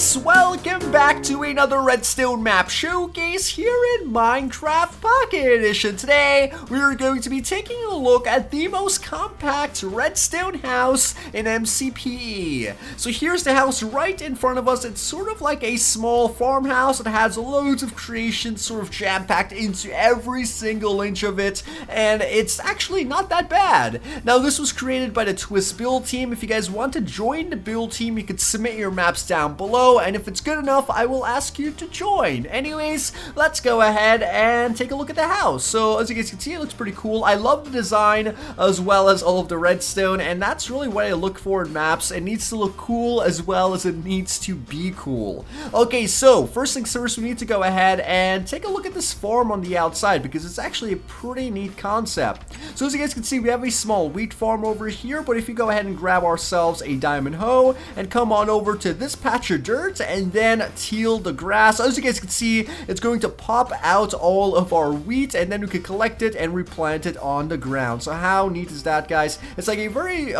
guys, welcome back to another Redstone map showcase here in Minecraft Pocket Edition. Today, we are going to be taking a look at the most compact redstone house in MCPE. So here's the house right in front of us. It's sort of like a small farmhouse. It has loads of creations sort of jam-packed into every single inch of it, and it's actually not that bad. Now, this was created by the Twiistz build team. If you guys want to join the build team, you can submit your maps down below, and if it's good enough, I will ask you to join. Anyways, let's go ahead and take a look at the house. So as you guys can see, it looks pretty cool. I love the design as well as all of the redstone, and that's really what I look for in maps. It needs to look cool as well as it needs to be cool. Okay, so first things first, we need to go ahead and take a look at this farm on the outside because it's actually a pretty neat concept. So as you guys can see, we have a small wheat farm over here, but if you go ahead and grab ourselves a diamond hoe and come on over to this patch of dirt and then till the grass, as you guys can see, it's going to pop out all of our wheat, and then we can collect it and replant it on the ground. So how neat is that, guys? It's like a very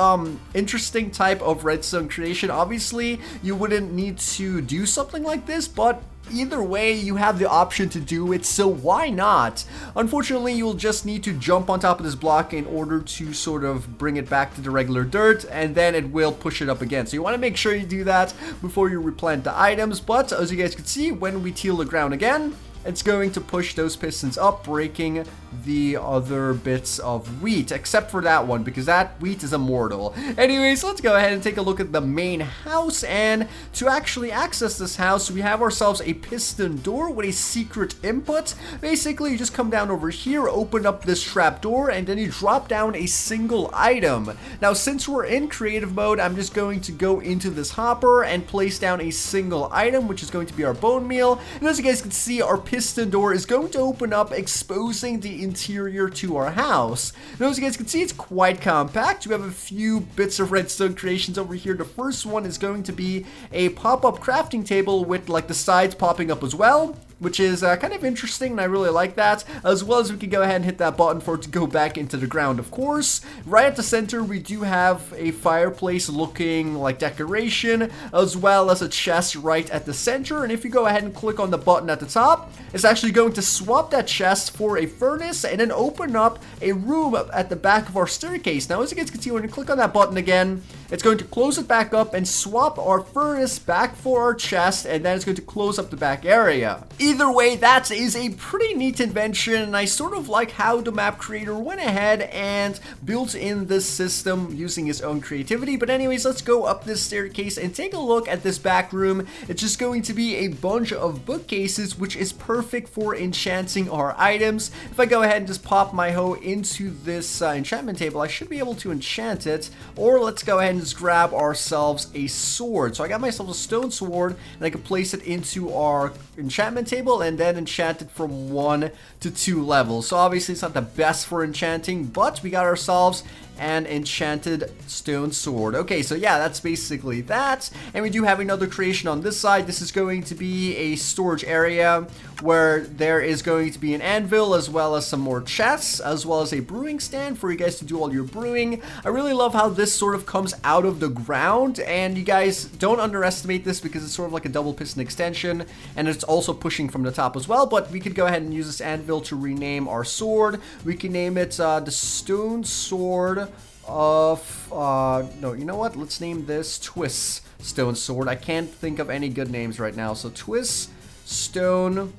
interesting type of redstone creation. Obviously, you wouldn't need to do something like this, but either way, you have the option to do it, so why not? Unfortunately, you'll just need to jump on top of this block in order to sort of bring it back to the regular dirt, and then it will push it up again. So you want to make sure you do that before you replant the items, but as you guys can see, when we till the ground again, it's going to push those pistons up, breaking the other bits of wheat, except for that one, because that wheat is immortal. Anyways, let's go ahead and take a look at the main house, and to actually access this house, we have ourselves a piston door with a secret input. Basically, you just come down over here, open up this trap door, and then you drop down a single item. Now, since we're in creative mode, I'm just going to go into this hopper and place down a single item, which is going to be our bone meal. And as you guys can see, our piston door is going to open up, exposing the interior to our house. Now, as you guys can see, it's quite compact. We have a few bits of redstone creations over here. The first one is going to be a pop-up crafting table with like the sides popping up as well, which is kind of interesting, and I really like that. As well as we can go ahead and hit that button for it to go back into the ground, of course. Right at the center, we do have a fireplace looking like decoration, as well as a chest right at the center. And if you go ahead and click on the button at the top, it's actually going to swap that chest for a furnace and then open up a room at the back of our staircase. Now, as you guys can see, when you click on that button again, it's going to close it back up and swap our furnace back for our chest, and then it's going to close up the back area. Either way, that is a pretty neat invention, and I sort of like how the map creator went ahead and built in this system using his own creativity. But anyways, let's go up this staircase and take a look at this back room. It's just going to be a bunch of bookcases, which is perfect for enchanting our items. If I go ahead and just pop my hoe into this enchantment table, I should be able to enchant it. Or let's go ahead and just grab ourselves a sword. So I got myself a stone sword, and I can place it into our enchantment table and then enchant it from 1 to 2 levels. So obviously it's not the best for enchanting, but we got ourselves an enchanted stone sword. Okay, so yeah, that's basically that. And we do have another creation on this side. This is going to be a storage area where there is going to be an anvil, as well as some more chests, as well as a brewing stand for you guys to do all your brewing. I really love how this sort of comes out of the ground, and you guys don't underestimate this because it's sort of like a double piston extension, and it's also pushing from the top as well. But we could go ahead and use this anvil to rename our sword. We can name it the Stone Sword of no, you know what, let's name this Twiistz Stone Sword. I can't think of any good names right now, so Twiistz Stone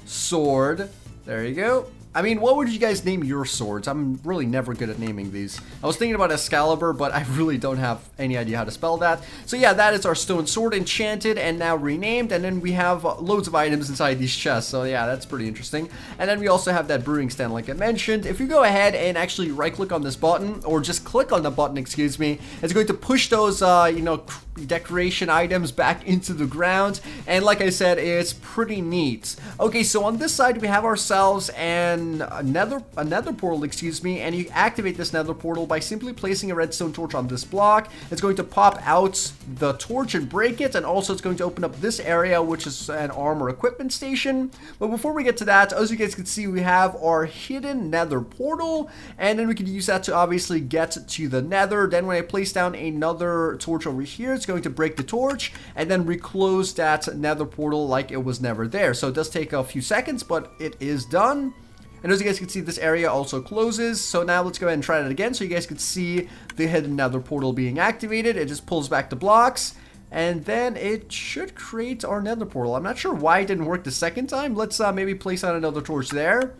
Sword, there you go. I mean, what would you guys name your swords? I'm really never good at naming these. I was thinking about Excalibur, but I really don't have any idea how to spell that. So yeah, that is our stone sword, enchanted and now renamed. And then we have loads of items inside these chests. So yeah, that's pretty interesting. And then we also have that brewing stand, like I mentioned. If you go ahead and actually right click on this button, or just click on the button, excuse me, it's going to push those, you know, decoration items back into the ground. And like I said, it's pretty neat. Okay, so on this side, we have ourselves a nether portal, excuse me, and you activate this nether portal by simply placing a redstone torch on this block. It's going to pop out the torch and break it, and also it's going to open up this area, which is an armor equipment station. But before we get to that, as you guys can see, we have our hidden nether portal, and then we can use that to obviously get to the nether. Then when I place down another torch over here, it's going to break the torch and then reclose that nether portal like it was never there. So it does take a few seconds, but it is done. And as you guys can see, this area also closes. So now let's go ahead and try that again so you guys can see the hidden nether portal being activated. It just pulls back the blocks. And then it should create our nether portal. I'm not sure why it didn't work the second time. Let's maybe place out another torch there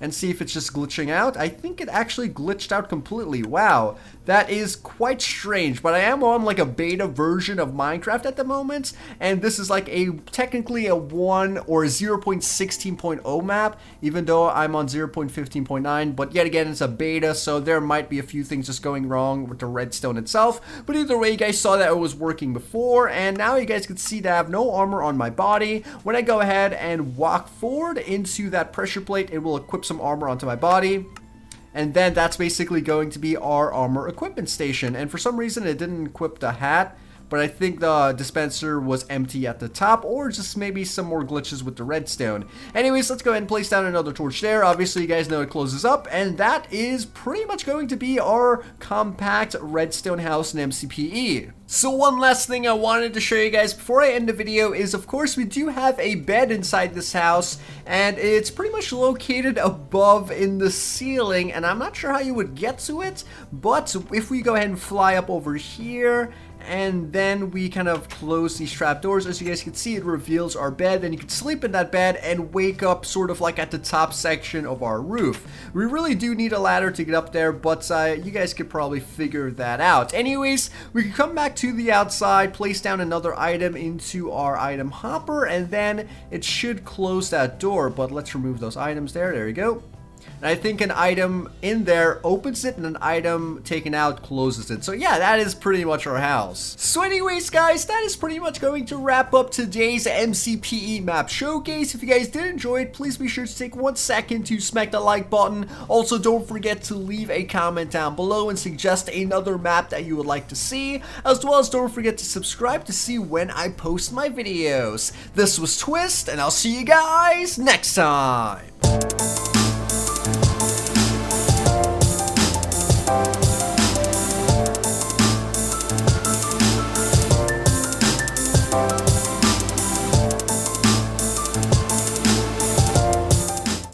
and see if it's just glitching out. I think it actually glitched out completely. Wow, that is quite strange. But I am on like a beta version of Minecraft at the moment, and this is like technically a 1 or 0.16.0 map, even though I'm on 0.15.9. But yet again, it's a beta, so there might be a few things just going wrong with the redstone itself. But either way, you guys saw that it was working before, and now you guys can see that I have no armor on my body. When I go ahead and walk forward into that pressure plate, it will equip some armor onto my body, and then that's basically going to be our armor equipment station. And for some reason it didn't equip the hat, but I think the dispenser was empty at the top, or just maybe some more glitches with the redstone. Anyways, let's go ahead and place down another torch there. Obviously, you guys know it closes up, and that is pretty much going to be our compact redstone house in MCPE. So one last thing I wanted to show you guys before I end the video is, of course, we do have a bed inside this house, and it's pretty much located above in the ceiling, and I'm not sure how you would get to it, but if we go ahead and fly up over here, and then we kind of close these trapdoors, as you guys can see, it reveals our bed. Then you can sleep in that bed and wake up sort of like at the top section of our roof. We really do need a ladder to get up there, but you guys could probably figure that out. Anyways, we can come back to the outside, place down another item into our item hopper, and then it should close that door. But let's remove those items there. There you go. And I think an item in there opens it, and an item taken out closes it. So yeah, that is pretty much our house. So anyways, guys, that is pretty much going to wrap up today's MCPE map showcase. If you guys did enjoy it, please be sure to take 1 second to smack the like button. Also, don't forget to leave a comment down below and suggest another map that you would like to see. As well as don't forget to subscribe to see when I post my videos. This was Twiistz, and I'll see you guys next time.